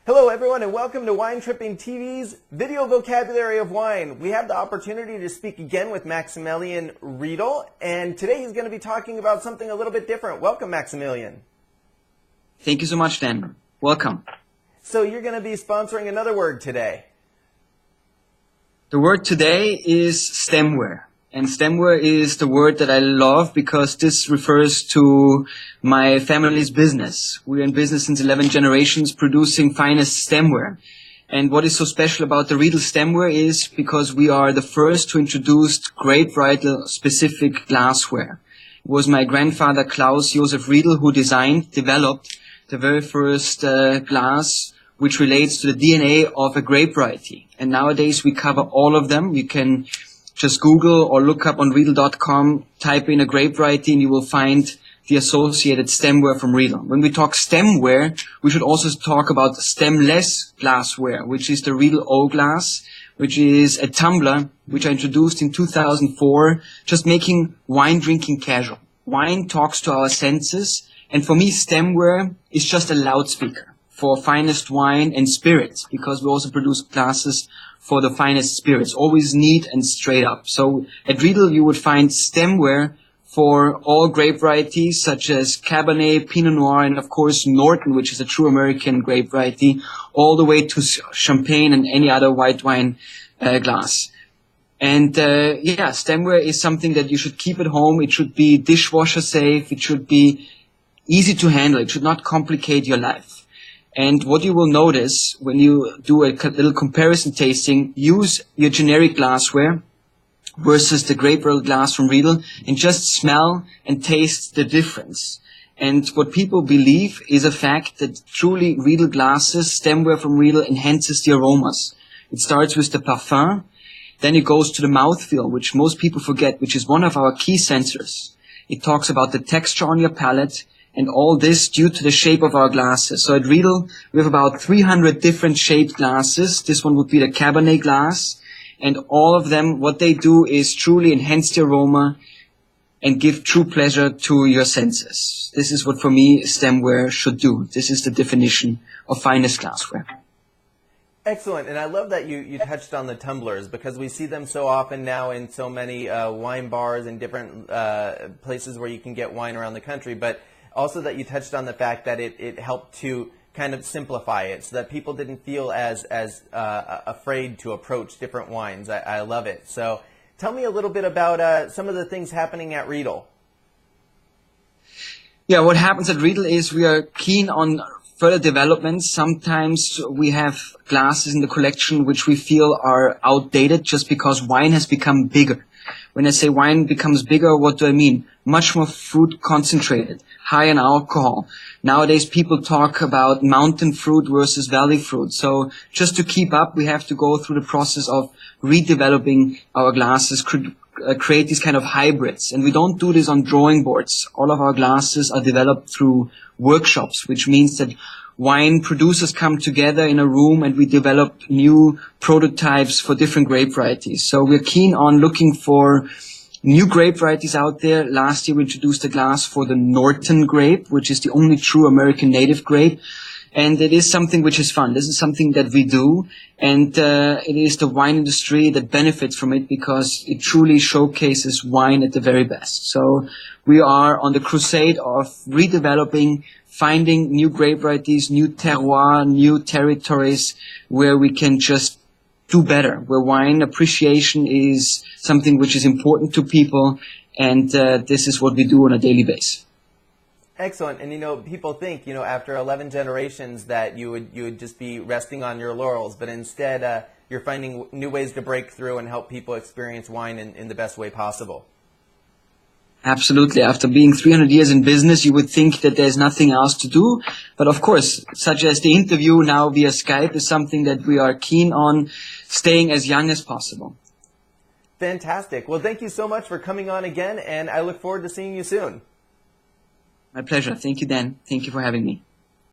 Hello everyone and welcome to Wine Tripping TV's Video Vocabulary of Wine. We have the opportunity to speak again with Maximilian Riedel, and today he's going to be talking about something a little bit different. Welcome, Maximilian. Thank you so much, Dan. Welcome. So you're going to be sponsoring another word today. The word today is stemware. And stemware is the word that I love because this refers to my family's business. We're in business since 11 generations producing finest stemware. And what is so special about the Riedel stemware is because we are the first to introduce grape varietal specific glassware. It was my grandfather Klaus Josef Riedel who developed the very first glass which relates to the DNA of a grape variety. And nowadays we cover all of them. You can just Google or look up on Riedel.com, type in a grape variety, and you will find the associated stemware from Riedel. When we talk stemware, we should also talk about stemless glassware, which is the Riedel O glass, which is a tumbler which I introduced in 2004, just making wine drinking casual. Wine talks to our senses, and for me, stemware is just a loudspeaker for finest wine and spirits, because we also produce glasses for the finest spirits, always neat and straight up. So at Riedel you would find stemware for all grape varieties such as Cabernet, Pinot Noir, and of course Norton, which is a true American grape variety, all the way to Champagne and any other white wine glass. And stemware is something that you should keep at home. It should be dishwasher safe. It should be easy to handle. It should not complicate your life. And what you will notice when you do a little comparison tasting, use your generic glassware versus the grape varietal glass from Riedel and just smell and taste the difference. And what people believe is a fact that truly Riedel glasses, stemware from Riedel, enhances the aromas. It starts with the parfum, then it goes to the mouthfeel, which most people forget, which is one of our key sensors. It talks about the texture on your palate, and all this due to the shape of our glasses. So at Riedel, we have about 300 different shaped glasses. This one would be the Cabernet glass. And all of them, what they do is truly enhance the aroma and give true pleasure to your senses. This is what, for me, stemware should do. This is the definition of finest glassware. Excellent, and I love that you touched on the tumblers, because we see them so often now in so many wine bars and different places where you can get wine around the country, but also that you touched on the fact that it helped to kind of simplify it so that people didn't feel as afraid to approach different wines. I love it. So tell me a little bit about some of the things happening at Riedel. Yeah, what happens at Riedel is we are keen on further developments. Sometimes we have glasses in the collection which we feel are outdated just because wine has become bigger. When I say wine becomes bigger, what do I mean? Much more fruit concentrated, high in alcohol. Nowadays people talk about mountain fruit versus valley fruit. So just to keep up, we have to go through the process of redeveloping our glasses, create these kind of hybrids. And we don't do this on drawing boards. All of our glasses are developed through workshops, which means that wine producers come together in a room and we develop new prototypes for different grape varieties. So we're keen on looking for new grape varieties out there. Last year we introduced a glass for the Norton grape, which is the only true American native grape. And it is something which is fun. This is something that we do. And it is the wine industry that benefits from it because it truly showcases wine at the very best. So we are on the crusade of redeveloping, finding new grape varieties, new terroir, new territories where we can just do better, where wine appreciation is something which is important to people, and this is what we do on a daily basis. Excellent. And people think, after 11 generations that you would just be resting on your laurels, but instead you're finding new ways to break through and help people experience wine in the best way possible. Absolutely. After being 300 years in business, you would think that there's nothing else to do. But of course, such as the interview now via Skype is something that we are keen on staying as young as possible. Fantastic. Well, thank you so much for coming on again, and I look forward to seeing you soon. My pleasure. Thank you, Dan. Thank you for having me.